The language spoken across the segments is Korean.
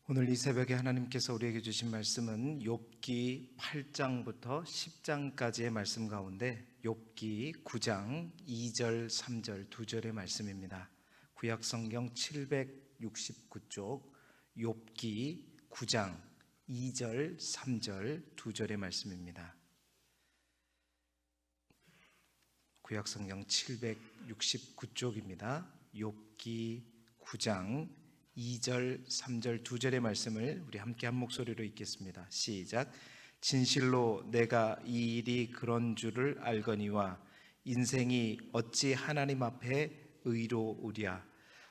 오늘 이 새벽에 하나님께서 우리에게 주신 말씀은 욥기 8장부터 10장까지의 말씀 가운데 욥기 9장 2절, 3절 두 절의 말씀입니다. 구약성경 769쪽 욥기 9장 2절, 3절 두 절의 말씀입니다. 구약성경 769쪽입니다. 욥기 9장 2절, 3절 두 절의 말씀을 우리 함께 한 목소리로 읽겠습니다. 시작. 진실로 내가 이 일이 그런 줄을 알거니와 인생이 어찌 하나님 앞에 의로우랴.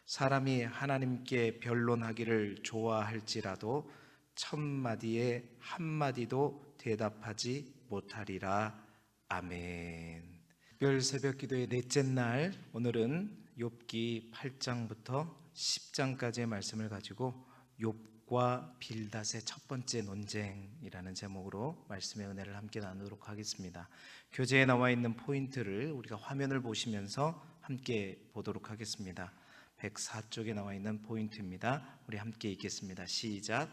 사람이 하나님께 변론하기를 좋아할지라도 천마디에 한마디도 대답하지 못하리라. 아멘. 특별 새벽 기도의 넷째 날, 오늘은 욥기 8장부터 10장까지의 말씀을 가지고 욥과 빌닷의 첫 번째 논쟁이라는 제목으로 말씀의 은혜를 함께 나누도록 하겠습니다. 교재에 나와 있는 포인트를 우리가 화면을 보시면서 함께 보도록 하겠습니다. 104쪽에 나와 있는 포인트입니다. 우리 함께 읽겠습니다. 시작.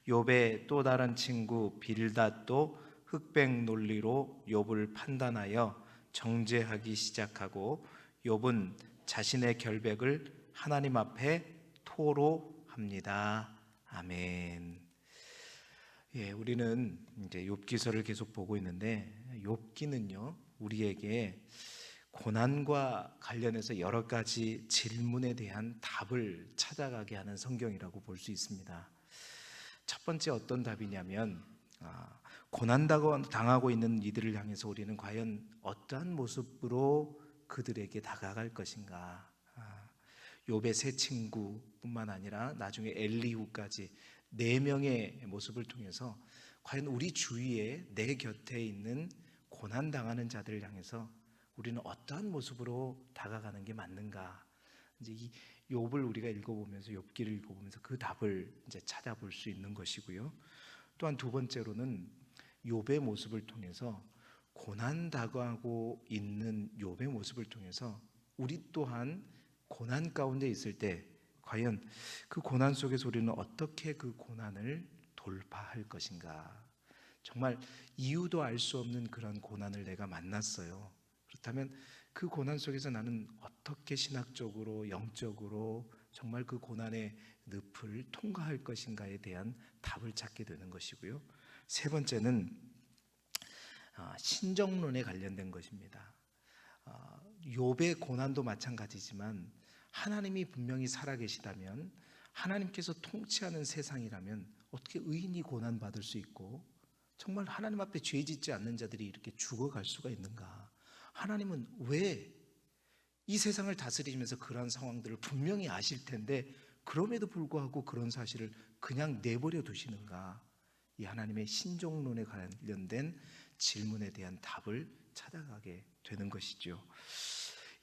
욥의 또 다른 친구 빌닷도 흑백 논리로 욥을 판단하여 정죄하기 시작하고 욥은 자신의 결백을 하나님 앞에 토로합니다. 아멘. 우리는 이제 욥기서를 계속 보고 있는데 욥기는요 우리에게 고난과 관련해서 여러 가지 질문에 대한 답을 찾아가게 하는 성경이라고 볼 수 있습니다. 첫 번째 어떤 답이냐면 고난 당하고 있는 이들을 향해서 우리는 과연 어떠한 모습으로 그들에게 다가갈 것인가. 욥의 세 친구뿐만 아니라 나중에 엘리후까지 4명의 모습을 통해서 과연 우리 주위에 내 곁에 있는 고난당하는 자들을 향해서 우리는 어떠한 모습으로 다가가는 게 맞는가. 이제 이 욥을 우리가 읽어보면서 욥기를 읽어보면서 그 답을 이제 찾아볼 수 있는 것이고요. 또한 두 번째로는 욥의 모습을 통해서 고난 당하고 있는 욥의 모습을 통해서 우리 또한 고난 가운데 있을 때 과연 그 고난 속에서 우리는 어떻게 그 고난을 돌파할 것인가. 정말 이유도 알 수 없는 그런 고난을 내가 만났어요. 그렇다면 그 고난 속에서 나는 어떻게 신학적으로 영적으로 정말 그 고난의 늪을 통과할 것인가에 대한 답을 찾게 되는 것이고요. 세 번째는 신정론에 관련된 것입니다. 욥의 고난도 마찬가지지만 하나님이 분명히 살아계시다면, 하나님께서 통치하는 세상이라면 어떻게 의인이 고난받을 수 있고 정말 하나님 앞에 죄 짓지 않는 자들이 이렇게 죽어갈 수가 있는가. 하나님은 왜 이 세상을 다스리면서 그러한 상황들을 분명히 아실 텐데 그럼에도 불구하고 그런 사실을 그냥 내버려 두시는가. 이 하나님의 신종론에 관련된 질문에 대한 답을 찾아가게 되는 것이죠.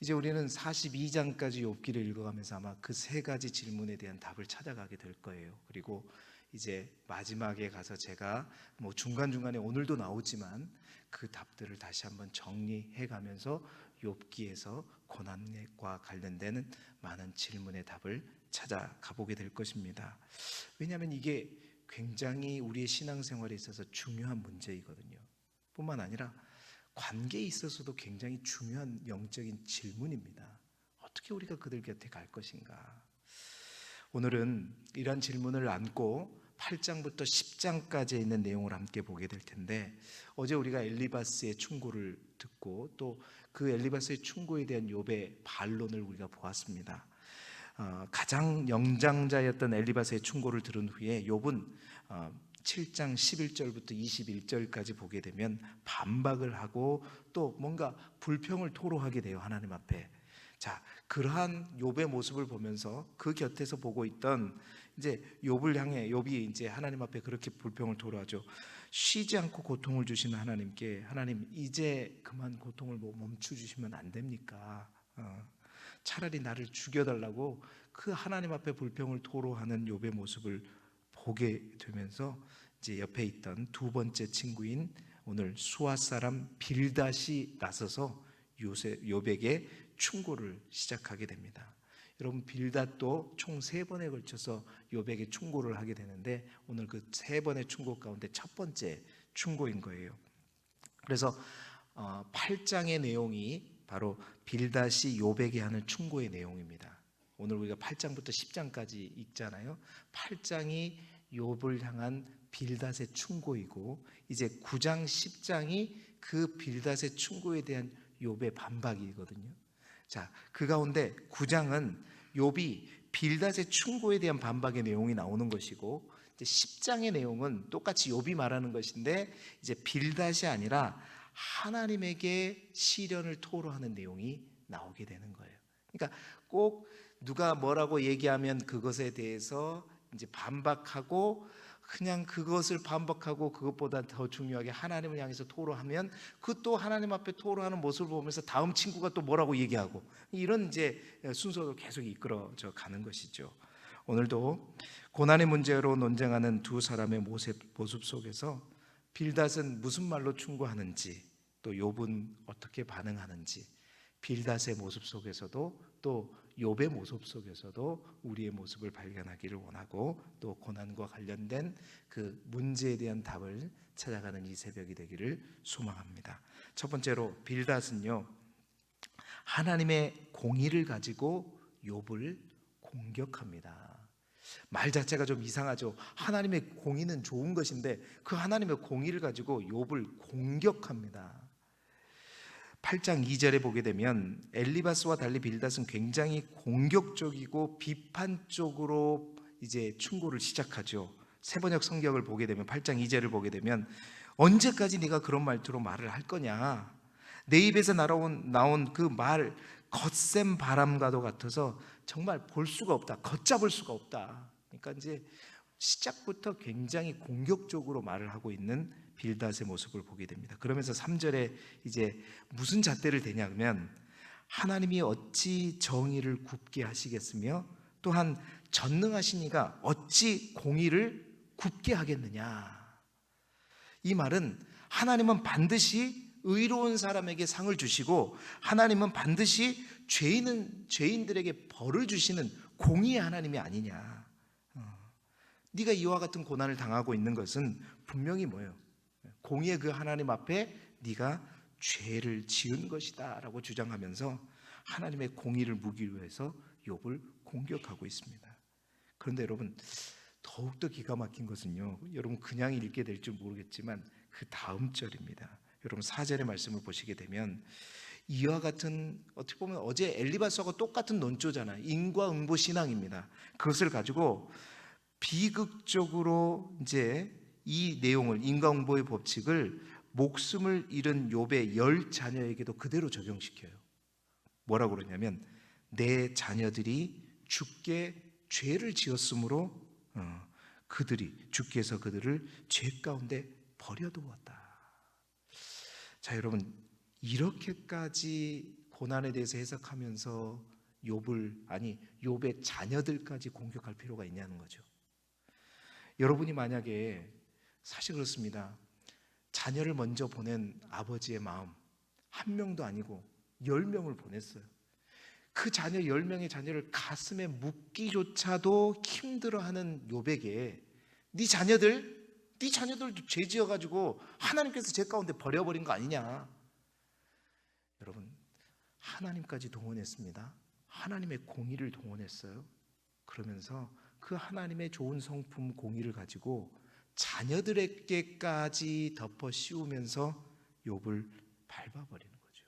이제 우리는 42장까지 욥기를 읽어가면서 아마 그 세 가지 질문에 대한 답을 찾아가게 될 거예요. 그리고 이제 마지막에 가서 제가 중간중간에 오늘도 나오지만 그 답들을 다시 한번 정리해 가면서 욥기에서 고난과 관련되는 많은 질문의 답을 찾아가 보게 될 것입니다. 왜냐하면 이게 굉장히 우리의 신앙생활에 있어서 중요한 문제이거든요. 뿐만 아니라 관계에 있어서도 굉장히 중요한 영적인 질문입니다. 어떻게 우리가 그들 곁에 갈 것인가. 오늘은 이러한 질문을 안고 8장부터 10장까지 있는 내용을 함께 보게 될 텐데, 어제 우리가 엘리바스의 충고를 듣고 또 그 엘리바스의 충고에 대한 욥의 반론을 우리가 보았습니다. 가장 영장자였던 엘리바스의 충고를 들은 후에 욥은 7장 11절부터 21절까지 보게 되면 반박을 하고 또 뭔가 불평을 토로하게 돼요. 하나님 앞에. 자, 그러한 욥의 모습을 보면서 그 곁에서 보고 있던 이제 욥을 향해 욥이 이제 하나님 앞에 그렇게 불평을 토로하죠. 쉬지 않고 고통을 주시는 하나님께, 하나님 이제 그만 고통을 멈춰 주시면 안 됩니까? 차라리 나를 죽여달라고 그 하나님 앞에 불평을 토로하는 욥의 모습을 보게 되면서 이제 옆에 있던 두 번째 친구인 오늘 수아 사람 빌닷이 나서서 욥에게 충고를 시작하게 됩니다. 여러분 빌닷도 총 3번에 걸쳐서 욥에게 충고를 하게 되는데 오늘 그 3번의 충고 가운데 첫 번째 충고인 거예요. 그래서 8장의 내용이 바로 빌닷이 욥에게 하는 충고의 내용입니다. 오늘 우리가 8장부터 10장까지 읽잖아요. 8장이 욥을 향한 빌닷의 충고이고 이제 9장 10장이 그 빌닷의 충고에 대한 욥의 반박이거든요. 자, 그 가운데 9장은 욥이 빌닷의 충고에 대한 반박의 내용이 나오는 것이고 이제 10장의 내용은 똑같이 욥이 말하는 것인데 이제 빌닷이 아니라 하나님에게 시련을 토로하는 내용이 나오게 되는 거예요. 그러니까 꼭 누가 뭐라고 얘기하면 그것에 대해서 이제 반박하고 그냥 그것을 반박하고 그것보다 더 중요하게 하나님을 향해서 토로하면 그 또 하나님 앞에 토로하는 모습을 보면서 다음 친구가 또 뭐라고 얘기하고 이런 이제 순서로 계속 이끌어져 가는 것이죠. 오늘도 고난의 문제로 논쟁하는 두 사람의 모습 속에서 빌닷은 무슨 말로 충고하는지 또 욥은 어떻게 반응하는지 빌닷의 모습 속에서도 또 욥의 모습 속에서도 우리의 모습을 발견하기를 원하고 또 고난과 관련된 그 문제에 대한 답을 찾아가는 이 새벽이 되기를 소망합니다. 첫 번째로 빌닷은요 하나님의 공의를 가지고 욥을 공격합니다. 말 자체가 좀 이상하죠. 하나님의 공의는 좋은 것인데 그 하나님의 공의를 가지고 욥을 공격합니다. 8장 2절에 보게 되면 엘리바스와 달리 빌닷은 굉장히 공격적이고 비판적으로 이제 충고를 시작하죠. 세번역 성경을 보게 되면 8장 2절을 보게 되면 언제까지 네가 그런 말투로 말을 할 거냐? 내 입에서 나온 그 말 겉샘 바람과도 같아서 정말 볼 수가 없다. 걷잡을 수가 없다. 그러니까 이제 시작부터 굉장히 공격적으로 말을 하고 있는 빌닷의 모습을 보게 됩니다. 그러면서 3절에 이제 무슨 잣대를 대냐면 하나님이 어찌 정의를 굽게 하시겠으며 또한 전능하신 이가 어찌 공의를 굽게 하겠느냐. 이 말은 하나님은 반드시 의로운 사람에게 상을 주시고 하나님은 반드시 죄인들에게 벌을 주시는 공의의 하나님이 아니냐. 네가 이와 같은 고난을 당하고 있는 것은 분명히 뭐예요? 공의의 그 하나님 앞에 네가 죄를 지은 것이다 라고 주장하면서 하나님의 공의를 묻기 위해서 욥을 공격하고 있습니다. 그런데 여러분 더욱더 기가 막힌 것은요 여러분 그냥 읽게 될 줄 모르겠지만 그 다음 절입니다. 여러분 4절의 말씀을 보시게 되면 이와 같은 어떻게 보면 어제 엘리바스하고 똑같은 논조잖아요. 인과응보 신앙입니다. 그것을 가지고 비극적으로 이제 이 내용을 인과응보의 법칙을 목숨을 잃은 욥의 10자녀에게도 그대로 적용시켜요. 뭐라고 그러냐면 내 자녀들이 주께 죄를 지었으므로 주께서 그들을 죄 가운데 버려두었다. 자 여러분 이렇게까지 고난에 대해서 해석하면서 욥의 자녀들까지 공격할 필요가 있냐는 거죠. 여러분이 만약에 사실 그렇습니다. 자녀를 먼저 보낸 아버지의 마음 한 명도 아니고 10명을 보냈어요. 그 자녀 10명의 자녀를 가슴에 묻기조차도 힘들어하는 욥에게 네 자녀들도 죄 지어가지고 하나님께서 죄 가운데 버려버린 거 아니냐. 여러분 하나님까지 동원했습니다. 하나님의 공의를 동원했어요. 그러면서 그 하나님의 좋은 성품 공의를 가지고 자녀들에게까지 덮어 씌우면서 욥을 밟아버리는 거죠.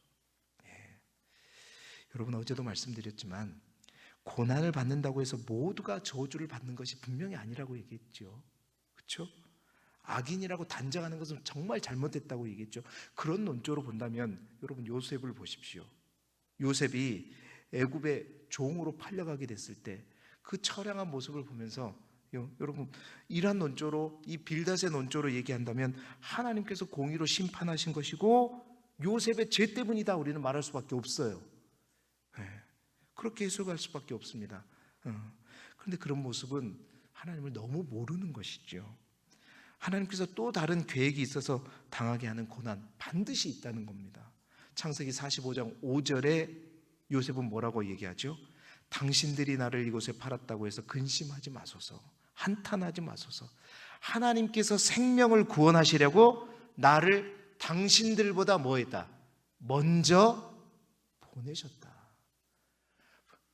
여러분 어제도 말씀드렸지만 고난을 받는다고 해서 모두가 저주를 받는 것이 분명히 아니라고 얘기했죠. 그렇죠? 악인이라고 단정하는 것은 정말 잘못됐다고 얘기했죠. 그런 논조로 본다면 여러분 요셉을 보십시오. 요셉이 애굽의 종으로 팔려가게 됐을 때 그 처량한 모습을 보면서 여러분 이러한 논조로 이 빌닷의 논조로 얘기한다면 하나님께서 공의로 심판하신 것이고 요셉의 죄 때문이다 우리는 말할 수밖에 없어요. 그렇게 해석할 수밖에 없습니다. 그런데 그런 모습은 하나님을 너무 모르는 것이죠. 하나님께서 또 다른 계획이 있어서 당하게 하는 고난 반드시 있다는 겁니다. 창세기 45장 5절에 요셉은 뭐라고 얘기하죠? 당신들이 나를 이곳에 팔았다고 해서 근심하지 마소서, 한탄하지 마소서. 하나님께서 생명을 구원하시려고 나를 당신들보다 뭐했다? 먼저 보내셨다.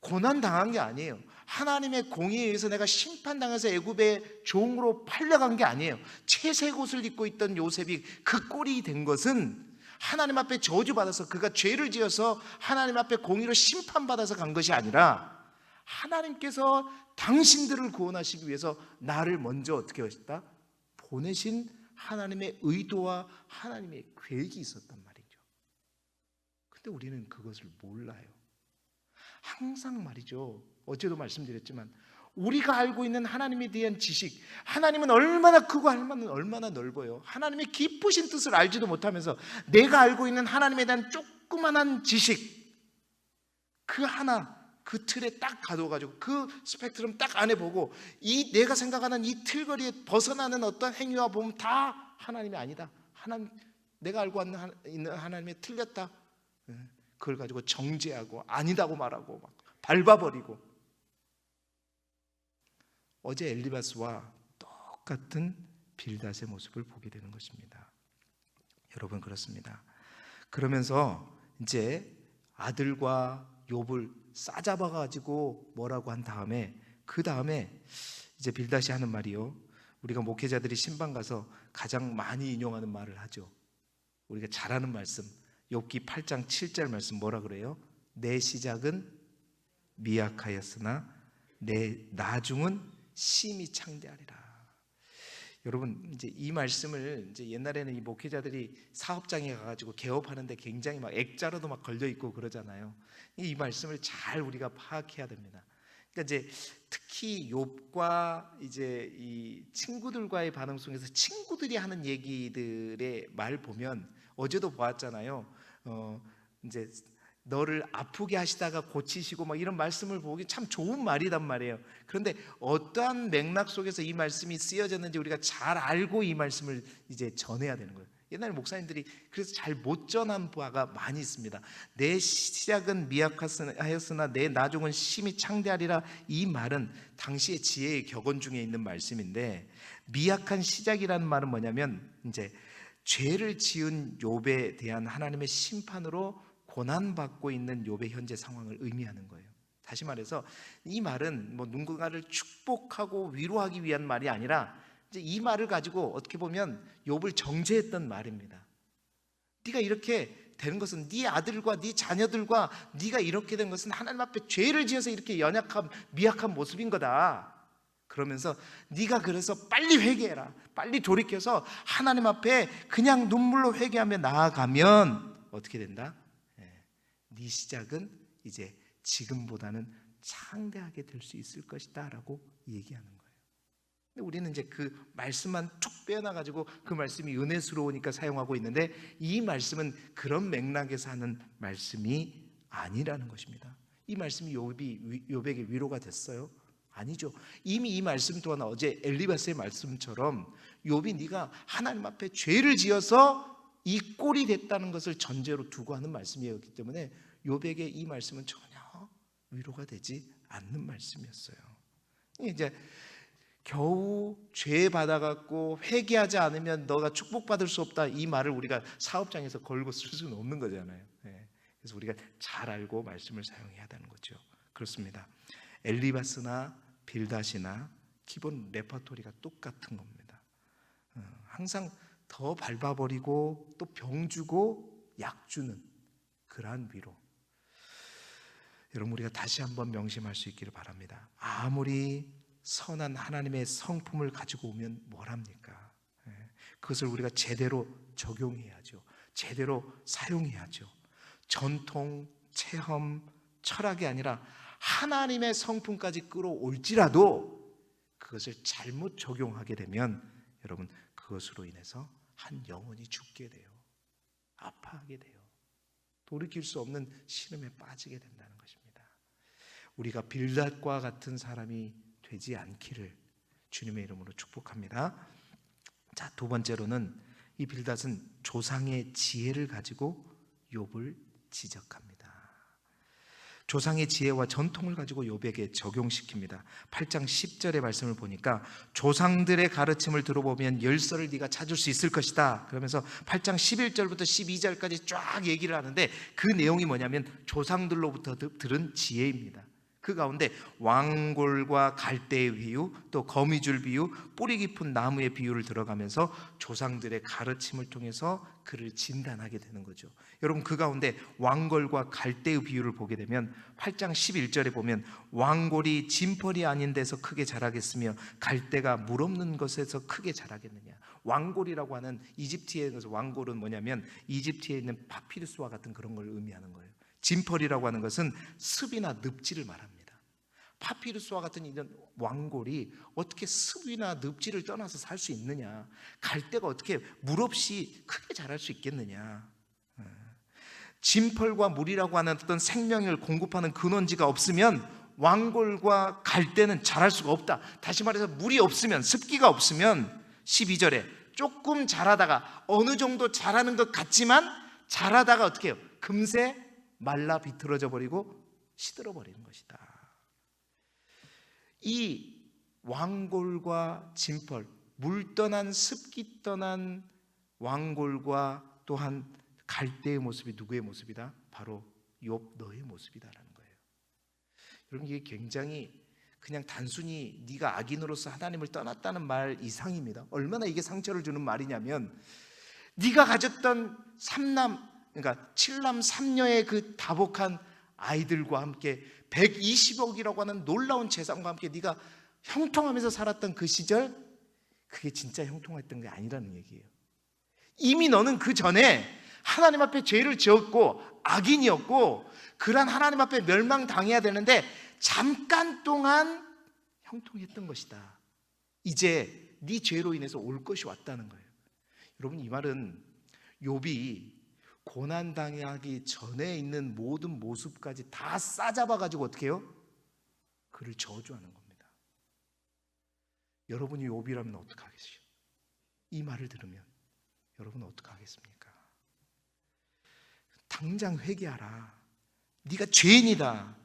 고난 당한 게 아니에요. 하나님의 공의에 의해서 내가 심판당해서 애굽의 종으로 팔려간 게 아니에요. 채색 옷을 입고 있던 요셉이 그 꼴이 된 것은 하나님 앞에 저주받아서, 그가 죄를 지어서 하나님 앞에 공의로 심판받아서 간 것이 아니라 하나님께서 당신들을 구원하시기 위해서 나를 먼저 어떻게 하셨다? 보내신 하나님의 의도와 하나님의 계획이 있었단 말이죠. 근데 우리는 그것을 몰라요. 항상 말이죠, 어제도 말씀드렸지만 우리가 알고 있는 하나님에 대한 지식, 하나님은 얼마나 크고 얼마나 넓어요. 하나님의 깊으신 뜻을 알지도 못하면서 내가 알고 있는 하나님에 대한 조그만한 지식, 그 하나, 그 틀에 딱 가둬가지고 그 스펙트럼 딱 안에 보고 이 내가 생각하는 이 틀거리에 벗어나는 어떤 행위와 보면 다 하나님이 아니다, 하나님, 내가 알고 있는 하나님에 틀렸다, 그걸 가지고 정죄하고 아니다고 말하고 막 밟아버리고. 어제 엘리바스와 똑같은 빌닷의 모습을 보게 되는 것입니다. 여러분, 그렇습니다. 그러면서 이제 아들과 욥을 싸잡아 가지고 뭐라고 한 다음에, 그 다음에 이제 빌닷이 하는 말이요, 우리가 목회자들이 신방 가서 가장 많이 인용하는 말을 하죠. 우리가 잘 아는 말씀, 욥기 8장 7절 말씀 뭐라 그래요? 내 시작은 미약하였으나 내 나중은 심히 창대하리라. 여러분, 이제 이 말씀을 이제 옛날에는 이 목회자들이 사업장에 가가지고 개업하는데 굉장히 막 액자로도 막 걸려 있고 그러잖아요. 이 말씀을 잘 우리가 파악해야 됩니다. 그러니까 이제 특히 욥과 이제 이 친구들과의 반응 속에서 친구들이 하는 얘기들의 말 보면, 어제도 보았잖아요. 이제 너를 아프게 하시다가 고치시고 막 이런 말씀을 보기 참 좋은 말이란 말이에요. 그런데 어떠한 맥락 속에서 이 말씀이 쓰여졌는지 우리가 잘 알고 이 말씀을 이제 전해야 되는 거예요. 옛날 목사님들이 그래서 잘 못 전한 바가 많이 있습니다. 내 시작은 미약하였으나 내 나중은 심히 창대하리라. 이 말은 당시의 지혜의 격언 중에 있는 말씀인데, 미약한 시작이라는 말은 뭐냐면 이제 죄를 지은 욥에 대한 하나님의 심판으로 고난받고 있는 욥의 현재 상황을 의미하는 거예요. 다시 말해서 이 말은 뭐 누군가를 축복하고 위로하기 위한 말이 아니라 이제 이 말을 가지고 어떻게 보면 욥을 정죄했던 말입니다. 네가 이렇게 되는 것은 네 아들과 네 자녀들과 네가 이렇게 된 것은 하나님 앞에 죄를 지어서 이렇게 연약한 미약한 모습인 거다. 그러면서 네가 그래서 빨리 회개해라, 빨리 돌이켜서 하나님 앞에 그냥 눈물로 회개하며 나아가면 어떻게 된다? 네 시작은 이제 지금보다는 창대하게 될 수 있을 것이다 라고 얘기하는 거예요. 근데 우리는 이제 그 말씀만 툭 빼어나가지고 그 말씀이 은혜스러우니까 사용하고 있는데, 이 말씀은 그런 맥락에서 하는 말씀이 아니라는 것입니다. 이 말씀이 욥에게 위로가 됐어요? 아니죠. 이미 이 말씀 또한 어제 엘리바스의 말씀처럼 욥이 네가 하나님 앞에 죄를 지어서 이 꼴이 됐다는 것을 전제로 두고 하는 말씀이었기 때문에 욥에게 이 말씀은 전혀 위로가 되지 않는 말씀이었어요. 이제 겨우 죄 받아갖고 회개하지 않으면 너가 축복받을 수 없다, 이 말을 우리가 사업장에서 걸고 쓸 수는 없는 거잖아요. 그래서 우리가 잘 알고 말씀을 사용해야 하는 거죠. 그렇습니다. 엘리바스나 빌닷이나 기본 레퍼토리가 똑같은 겁니다. 항상 더 밟아버리고 또 병 주고 약 주는 그러한 위로. 여러분, 우리가 다시 한번 명심할 수 있기를 바랍니다. 아무리 선한 하나님의 성품을 가지고 오면 뭘 합니까? 그것을 우리가 제대로 적용해야죠. 제대로 사용해야죠. 전통, 체험, 철학이 아니라 하나님의 성품까지 끌어올지라도 그것을 잘못 적용하게 되면 여러분, 그것으로 인해서 한 영혼이 죽게 돼요. 아파하게 돼요. 돌이킬 수 없는 신음에 빠지게 된다는 것입니다. 우리가 빌닷과 같은 사람이 되지 않기를 주님의 이름으로 축복합니다. 자, 두 번째로는 이 빌닷은 조상의 지혜를 가지고 욥을 지적합니다. 조상의 지혜와 전통을 가지고 욥에게 적용시킵니다. 8장 10절의 말씀을 보니까 조상들의 가르침을 들어보면 열서를 네가 찾을 수 있을 것이다. 그러면서 8장 11절부터 12절까지 쫙 얘기를 하는데 그 내용이 뭐냐면 조상들로부터 들은 지혜입니다. 그 가운데 왕골과 갈대의 비유, 또 거미줄 비유, 뿌리 깊은 나무의 비유를 들어가면서 조상들의 가르침을 통해서 그를 진단하게 되는 거죠. 여러분, 그 가운데 왕골과 갈대의 비유를 보게 되면 8장 11절에 보면 왕골이 진펄이 아닌 데서 크게 자라겠으며 갈대가 물 없는 것에서 크게 자라겠느냐. 왕골이라고 하는 이집트에서 왕골은 뭐냐면 이집트에 있는 파피루스와 같은 그런 걸 의미하는 거예요. 진펄이라고 하는 것은 습이나 늪지를 말합니다. 파피루스와 같은 이런 왕골이 어떻게 습이나 늪지를 떠나서 살 수 있느냐, 갈대가 어떻게 물 없이 크게 자랄 수 있겠느냐. 진펄과 물이라고 하는 어떤 생명을 공급하는 근원지가 없으면 왕골과 갈대는 자랄 수가 없다. 다시 말해서 물이 없으면, 습기가 없으면 12절에 조금 자라다가 어느 정도 자라는 것 같지만 자라다가 어떻게 해요? 금세 말라 비틀어져 버리고 시들어 버리는 것이다. 이 왕골과 진펄, 물 떠난 습기 떠난 왕골과 또한 갈대의 모습이 누구의 모습이다? 바로 욥 너의 모습이다라는 거예요. 여러분, 이게 굉장히 그냥 단순히 네가 악인으로서 하나님을 떠났다는 말 이상입니다. 얼마나 이게 상처를 주는 말이냐면 네가 가졌던 그러니까 7남 3녀의 그 다복한 아이들과 함께 120억이라고 하는 놀라운 재산과 함께 네가 형통하면서 살았던 그 시절, 그게 진짜 형통했던 게 아니라는 얘기예요. 이미 너는 그 전에 하나님 앞에 죄를 지었고 악인이었고 그러한 하나님 앞에 멸망당해야 되는데 잠깐 동안 형통했던 것이다. 이제 네 죄로 인해서 올 것이 왔다는 거예요. 여러분, 이 말은 욥이 고난당하기 전에 있는 모든 모습까지 다 싸잡아가지고 어떻게 해요? 그를 저주하는 겁니다. 여러분이 욥이라면 어떡하겠어요? 이 말을 들으면 여러분은 어떡하겠습니까? 당장 회개하라. 네가 죄인이다.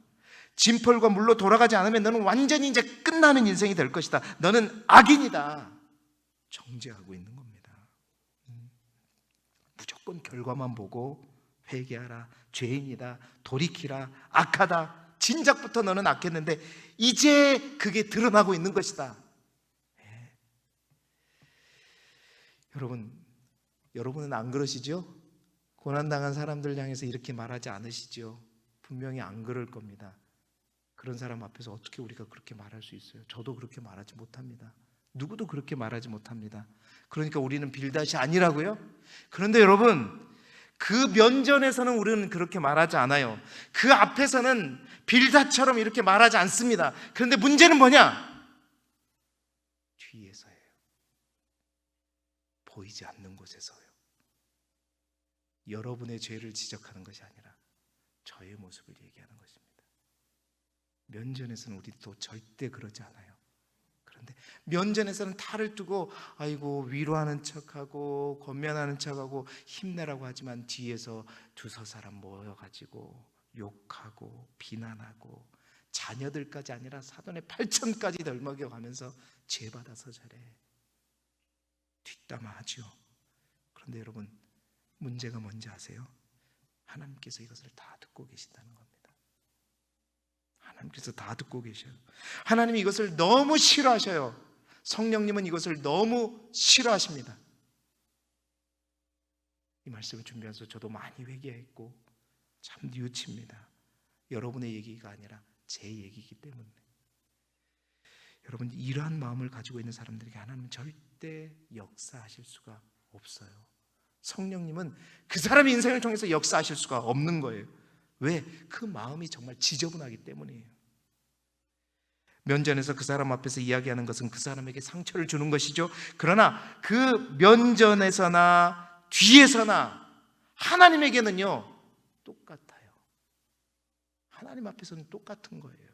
진펄과 물로 돌아가지 않으면 너는 완전히 이제 끝나는 인생이 될 것이다. 너는 악인이다. 정죄하고 있는 겁니다. 무조건 결과만 보고 회개하라, 죄인이다, 돌이키라, 악하다. 진작부터 너는 악했는데 이제 그게 드러나고 있는 것이다. 네. 여러분은 안 그러시죠? 고난당한 사람들 향해서 이렇게 말하지 않으시죠? 분명히 안 그럴 겁니다. 그런 사람 앞에서 어떻게 우리가 그렇게 말할 수 있어요? 저도 그렇게 말하지 못합니다. 누구도 그렇게 말하지 못합니다. 그러니까 우리는 빌닷이 아니라고요? 그런데 여러분, 그 면전에서는 우리는 그렇게 말하지 않아요. 그 앞에서는 빌닷처럼 이렇게 말하지 않습니다. 그런데 문제는 뭐냐? 뒤에서예요. 보이지 않는 곳에서요. 여러분의 죄를 지적하는 것이 아니라 저의 모습을 얘기하는 것입니다. 면전에서는 우리도 절대 그러지 않아요. 그런데 면전에서는 탈을 두고 아이고 위로하는 척하고 권면하는 척하고 힘내라고 하지만 뒤에서 두서 사람 모여가지고 욕하고 비난하고 자녀들까지 아니라 사돈의 8천까지 덜먹여가면서 죄받아서 저래 뒷담화하죠. 그런데 여러분, 문제가 뭔지 아세요? 하나님께서 이것을 다 듣고 계신다는 겁니다. 하나님께서 다 듣고 계셔요. 하나님이 이것을 너무 싫어하셔요. 성령님은 이것을 너무 싫어하십니다. 이 말씀을 준비하면서 저도 많이 회개했고 참 뉘우칩니다. 여러분의 얘기가 아니라 제 얘기이기 때문에. 여러분, 이러한 마음을 가지고 있는 사람들에게 하나님은 절대 역사하실 수가 없어요. 성령님은 그 사람의 인생을 통해서 역사하실 수가 없는 거예요. 왜? 그 마음이 정말 지저분하기 때문이에요. 면전에서 그 사람 앞에서 이야기하는 것은 그 사람에게 상처를 주는 것이죠. 그러나 그 면전에서나 뒤에서나 하나님에게는요 똑같아요. 하나님 앞에서는 똑같은 거예요.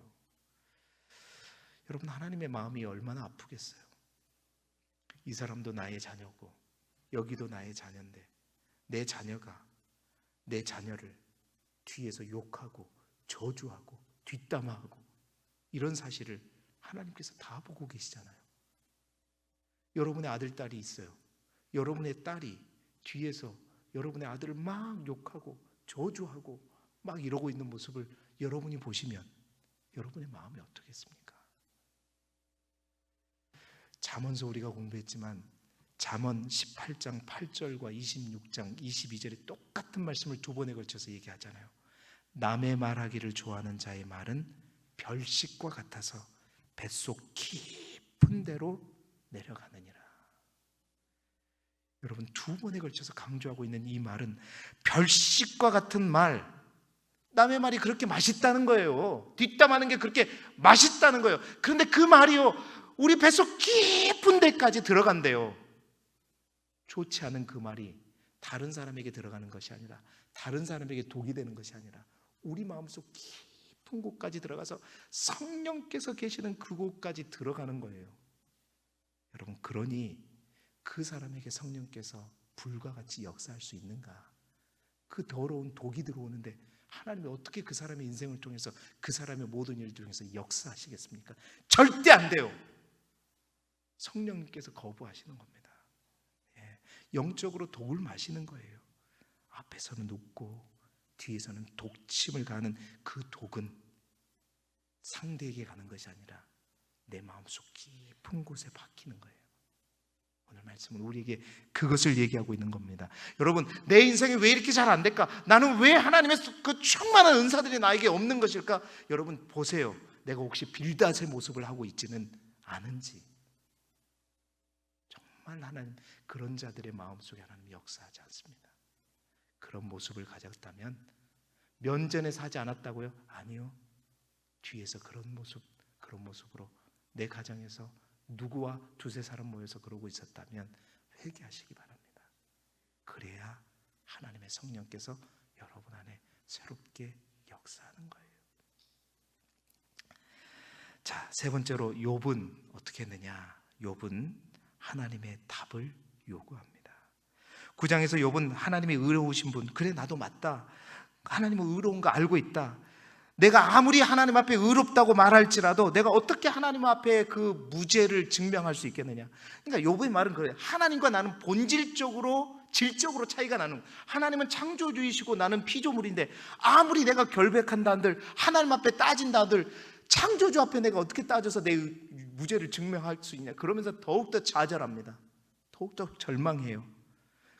여러분, 하나님의 마음이 얼마나 아프겠어요. 이 사람도 나의 자녀고 여기도 나의 자녀인데 내 자녀가 내 자녀를 뒤에서 욕하고 저주하고 뒷담화하고 이런 사실을 하나님께서 다 보고 계시잖아요. 여러분의 아들, 딸이 있어요. 여러분의 딸이 뒤에서 여러분의 아들을 막 욕하고 저주하고 막 이러고 있는 모습을 여러분이 보시면 여러분의 마음이 어떻겠습니까? 잠언서 우리가 공부했지만 잠언 18장 8절과 26장 22절에 똑같은 말씀을 두 번에 걸쳐서 얘기하잖아요. 남의 말하기를 좋아하는 자의 말은 별식과 같아서 뱃속 깊은 데로 내려가느니라. 여러분, 두 번에 걸쳐서 강조하고 있는 이 말은 별식과 같은 말, 남의 말이 그렇게 맛있다는 거예요. 뒷담하는 게 그렇게 맛있다는 거예요. 그런데 그 말이요, 우리 뱃속 깊은 데까지 들어간대요. 좋지 않은 그 말이 다른 사람에게 들어가는 것이 아니라, 다른 사람에게 독이 되는 것이 아니라 우리 마음속 깊은 곳까지 들어가서 성령께서 계시는 그곳까지 들어가는 거예요. 여러분, 그러니 그 사람에게 성령께서 불과 같이 역사할 수 있는가? 그 더러운 독이 들어오는데 하나님이 어떻게 그 사람의 인생을 통해서, 그 사람의 모든 일을 통해서 역사하시겠습니까? 절대 안 돼요. 성령님께서 거부하시는 겁니다. 영적으로 독을 마시는 거예요. 앞에서는 웃고 뒤에서는 독침을 가는 그 독은 상대에게 가는 것이 아니라 내 마음속 깊은 곳에 박히는 거예요. 오늘 말씀은 우리에게 그것을 얘기하고 있는 겁니다. 여러분, 내 인생이 왜 이렇게 잘 안 될까? 나는 왜 하나님의 그 충만한 은사들이 나에게 없는 것일까? 여러분 보세요. 내가 혹시 빌닷의 모습을 하고 있지는 않은지. 정말 하나님 그런 자들의 마음속에 하나님 역사하지 않습니다. 그런 모습을 가졌다면 면전에서 하지 않았다고요? 아니요. 뒤에서 그런 모습으로 내 가정에서 누구와 두세 사람 모여서 그러고 있었다면 회개하시기 바랍니다. 그래야 하나님의 성령께서 여러분 안에 새롭게 역사하는 거예요. 자, 세 번째로 욥은 어떻게 했느냐? 욥은 하나님의 답을 요구합니다. 9장에서 욥은 하나님의 의로우신 분, 그래 나도 맞다, 하나님은 의로운 거 알고 있다, 내가 아무리 하나님 앞에 의롭다고 말할지라도 내가 어떻게 하나님 앞에 그 무죄를 증명할 수 있겠느냐. 그러니까 욥의 말은 그래요. 하나님과 나는 본질적으로 질적으로 차이가 나는 거예요. 하나님은 창조주이시고 나는 피조물인데 아무리 내가 결백한다 한들, 하나님 앞에 따진다 한들, 창조주 앞에 내가 어떻게 따져서 내 무죄를 증명할 수 있냐. 그러면서 더욱더 좌절합니다. 더욱더 절망해요.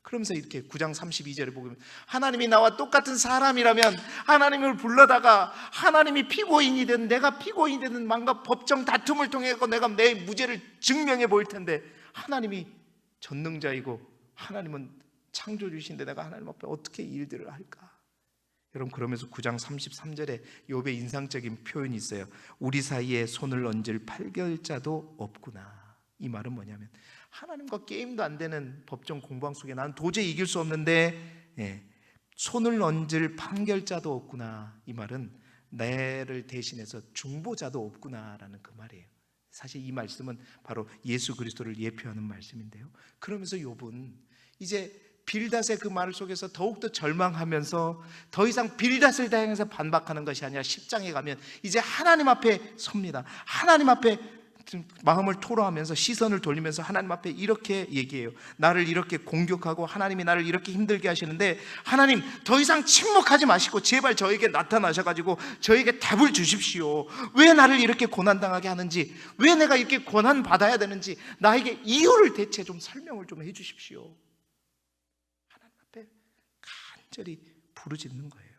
그러면서 이렇게 9장 32절에 보면, 하나님이 나와 똑같은 사람이라면 하나님을 불러다가 하나님이 피고인이 되든 내가 피고인이 되든 뭔가 법정 다툼을 통해 내가 내 무죄를 증명해 보일 텐데, 하나님이 전능자이고 하나님은 창조주이신데 내가 하나님 앞에 어떻게 이 일들을 할까? 여러분, 그러면서 9장 33절에 욥의 인상적인 표현이 있어요. 우리 사이에 손을 얹을 판결자도 없구나. 이 말은 뭐냐면, 하나님과 게임도 안 되는 법정 공방 속에 나는 도저히 이길 수 없는데 손을 얹을 판결자도 없구나. 이 말은 나를 대신해서 중보자도 없구나라는 그 말이에요. 사실 이 말씀은 바로 예수 그리스도를 예표하는 말씀인데요. 그러면서 욥은 이제 빌닷의 그 말 속에서 더욱더 절망하면서 더 이상 빌닷을 향해서 반박하는 것이 아니라 10장에 가면 이제 하나님 앞에 섭니다. 하나님 앞에 마음을 토로하면서 시선을 돌리면서 하나님 앞에 이렇게 얘기해요. 나를 이렇게 공격하고 하나님이 나를 이렇게 힘들게 하시는데, 하나님 더 이상 침묵하지 마시고 제발 저에게 나타나셔가지고 저에게 답을 주십시오. 왜 나를 이렇게 고난당하게 하는지, 왜 내가 이렇게 고난받아야 되는지 나에게 이유를 대체 좀 설명을 좀 해주십시오. 하나님 앞에 간절히 부르짖는 거예요.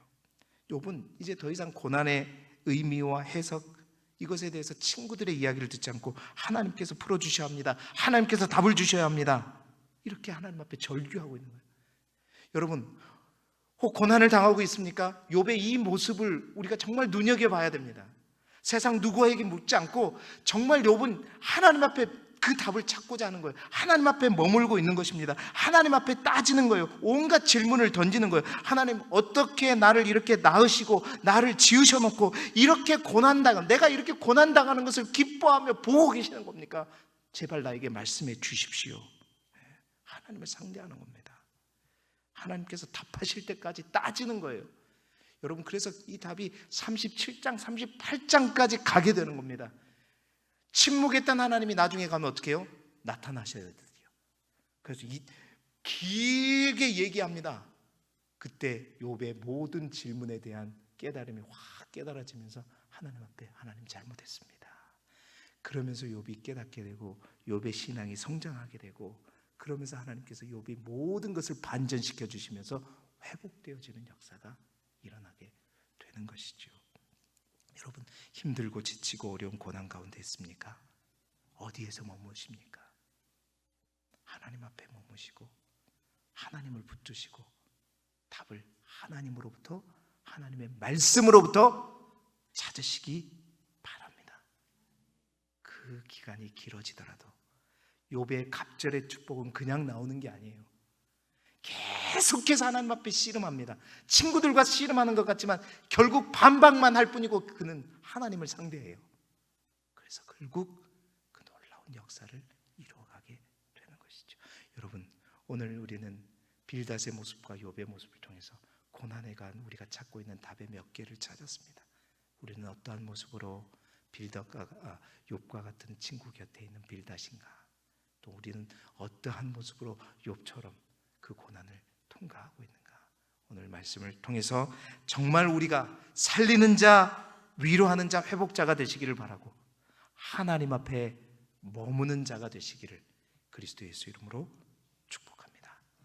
욥은 이제 더 이상 고난의 의미와 해석, 이것에 대해서 친구들의 이야기를 듣지 않고 하나님께서 풀어주셔야 합니다. 하나님께서 답을 주셔야 합니다. 이렇게 하나님 앞에 절규하고 있는 거예요. 여러분, 혹 고난을 당하고 있습니까? 욥의 이 모습을 우리가 정말 눈여겨봐야 됩니다. 세상 누구에게 묻지 않고 정말 욥은 하나님 앞에 그 답을 찾고자 하는 거예요. 하나님 앞에 머물고 있는 것입니다. 하나님 앞에 따지는 거예요. 온갖 질문을 던지는 거예요. 하나님, 어떻게 나를 이렇게 낳으시고 나를 지으셔놓고 이렇게 고난당한, 내가 이렇게 고난당하는 것을 기뻐하며 보고 계시는 겁니까? 제발 나에게 말씀해 주십시오. 하나님을 상대하는 겁니다. 하나님께서 답하실 때까지 따지는 거예요. 여러분, 그래서 이 답이 37장, 38장까지 가게 되는 겁니다. 침묵했던 하나님이 나중에 가면 어떻게 해요? 나타나셔야 돼요. 그래서 길게 얘기합니다. 그때 욥의 모든 질문에 대한 깨달음이 확 깨달아지면서 하나님 앞에 하나님 잘못했습니다. 그러면서 욥이 깨닫게 되고 욥의 신앙이 성장하게 되고, 그러면서 하나님께서 욥이 모든 것을 반전시켜 주시면서 회복되어지는 역사가 일어나게 되는 것이죠. 여러분, 힘들고 지치고 어려운 고난 가운데 있습니까? 어디에서 머무십니까? 하나님 앞에 머무시고 하나님을 붙드시고 답을 하나님으로부터, 하나님의 말씀으로부터 찾으시기 바랍니다. 그 기간이 길어지더라도 욥의 갑절의 축복은 그냥 나오는 게 아니에요. 계속해서 하나님 앞에 씨름합니다. 친구들과 씨름하는 것 같지만 결국 반박만 할 뿐이고 그는 하나님을 상대해요. 그래서 결국 그 놀라운 역사를 이루어가게 되는 것이죠. 여러분, 오늘 우리는 빌닷의 모습과 욥의 모습을 통해서 고난에 간 우리가 찾고 있는 답의 몇 개를 찾았습니다. 우리는 어떠한 모습으로 욥과 같은 친구 곁에 있는 빌닷인가? 또 우리는 어떠한 모습으로 욥처럼 그 고난을 통과하고 있는가? 오늘 말씀을 통해서 정말 우리가 살리는 자, 위로하는 자, 회복자가 되시기를 바라고 하나님 앞에 머무는 자가 되시기를 그리스도 예수 이름으로